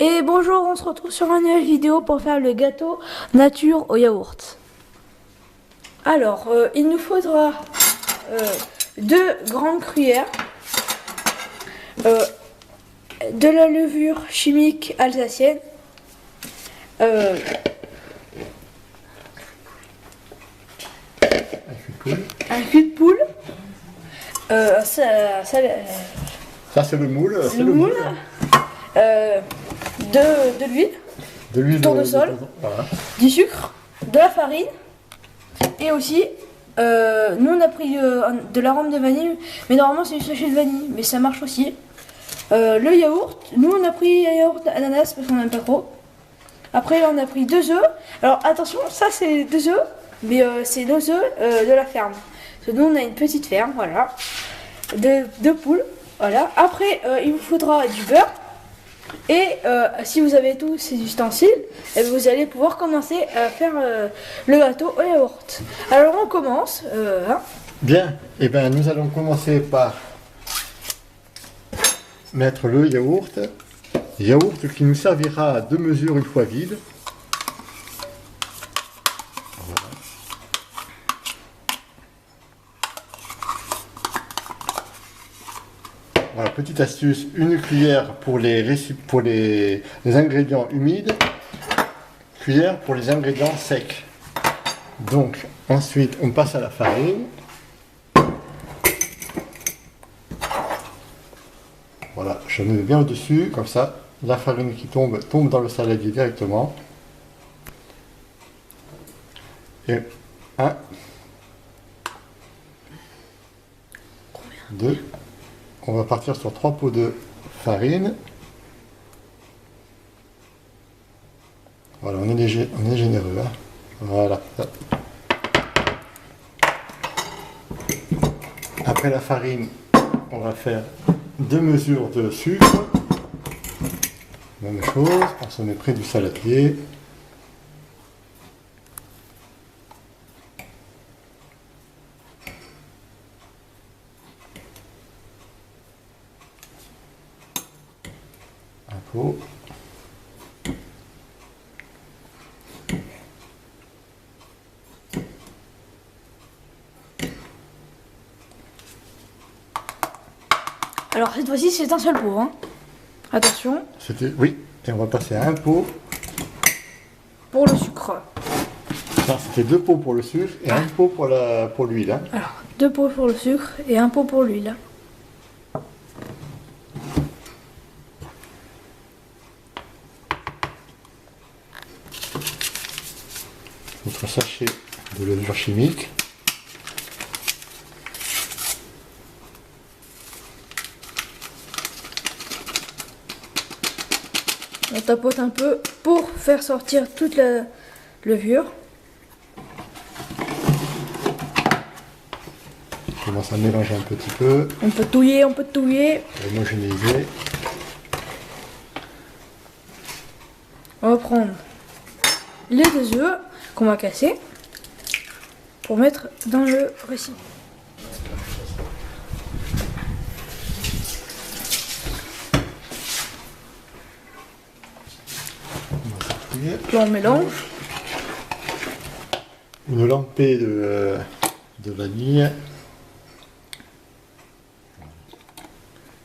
Et bonjour, on se retrouve sur une nouvelle vidéo pour faire le gâteau nature au yaourt. Alors, il nous faudra 2 grandes cuillères, de la levure chimique alsacienne, un cul de poule, Ça c'est le moule. le moule, de l'huile, De l'huile tournesol. Voilà. du sucre, de la farine et aussi nous on a pris de l'arôme de vanille, mais normalement c'est une sachet de vanille, mais ça marche aussi. Le yaourt, nous on a pris un yaourt ananas parce qu'on n'aime pas trop. Après là on a pris 2 œufs. Alors attention, ça c'est 2 œufs, mais c'est nos œufs de la ferme. Parce que nous on a une petite ferme, voilà, de poules, voilà. Après il vous faudra du beurre. Et si vous avez tous ces ustensiles, eh bien, vous allez pouvoir commencer à faire le gâteau au yaourt. Alors on commence. Bien, et bien nous allons commencer par mettre le yaourt. Yaourt qui nous servira à 2 mesures une fois vide. Voilà, petite astuce, une cuillère pour les ingrédients humides, cuillère pour les ingrédients secs. Donc ensuite on passe à la farine. Voilà, je mets bien au-dessus, comme ça la farine qui tombe dans le saladier directement. Et 1, 2. On va partir sur 3 pots de farine. Voilà, on est généreux. Hein. Voilà. Après la farine, on va faire 2 mesures de sucre. Même chose, on se met près du saladier. Un pot. Alors cette fois-ci c'est un seul pot. Hein. Attention Oui, et on va passer à un pot. pour le sucre. Non, c'était 2 pots pour le sucre et un pot pour l'huile. Hein. Alors 2 pots pour le sucre et 1 pot pour l'huile. Notre sachet de levure chimique. On tapote un peu pour faire sortir toute la levure. On commence à mélanger un petit peu, On peut touiller, pour homogénéiser. On va prendre les 2 œufs qu'on va casser pour mettre dans le récipient. Là on mélange. Une lampée de vanille.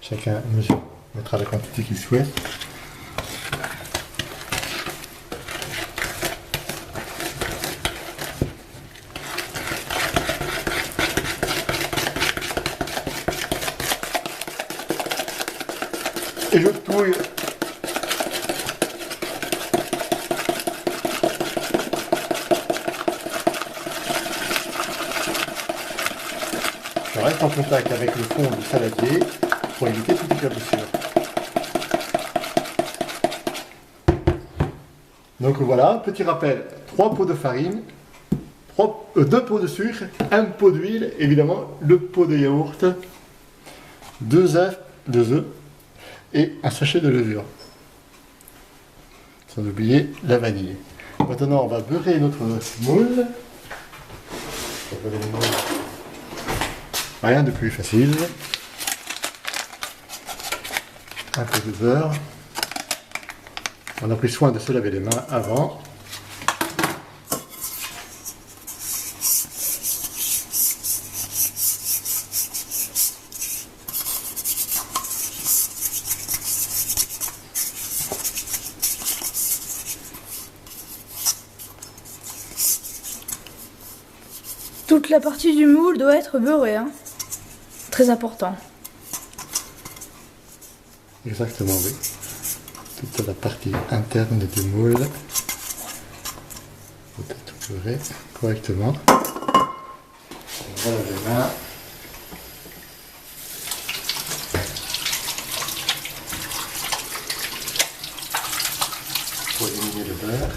Chacun mettra la quantité qu'il souhaite. Et je touille. Je reste en contact avec le fond du saladier pour éviter toute éclaboussure. Donc voilà, petit rappel, 3 pots de farine, 2 pots de sucre, 1 pot d'huile, évidemment le pot de yaourt, 2 œufs et un sachet de levure. Sans oublier la vanille. Maintenant on va beurrer notre moule. Rien de plus facile. Un peu de beurre. On a pris soin de se laver les mains avant. Toute la partie du moule doit être beurrée, hein. Très important. Exactement, oui. Toute la partie interne du moule doit être beurrée correctement. On va laver les mains. Pour éliminer le beurre.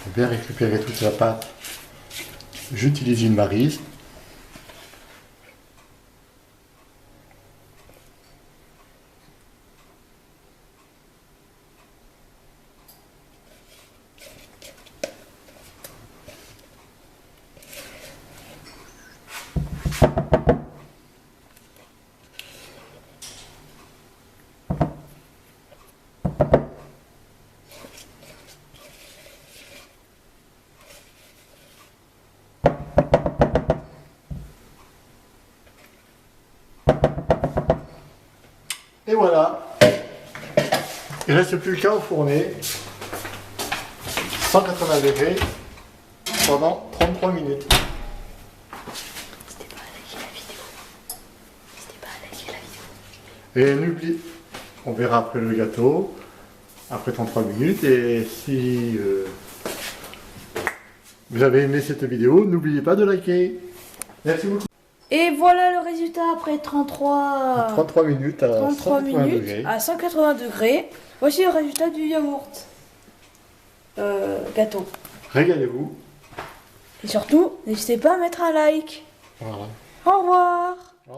Pour bien récupérer toute la pâte, j'utilise une maryse. Et voilà, il ne reste plus qu'à enfourner 180 degrés pendant 33 minutes. N'hésitez pas à liker la vidéo. N'hésitez pas à liker la vidéo. Et n'oublie, on verra après le gâteau, après 33 minutes. Et si vous avez aimé cette vidéo, n'oubliez pas de liker. Merci beaucoup. Et voilà le résultat après 33 minutes à 33 180 minutes degrés. à 180 degrés. Voici le résultat du yaourt gâteau. Régalez-vous. Et surtout, n'hésitez pas à mettre un like. Voilà. Au revoir.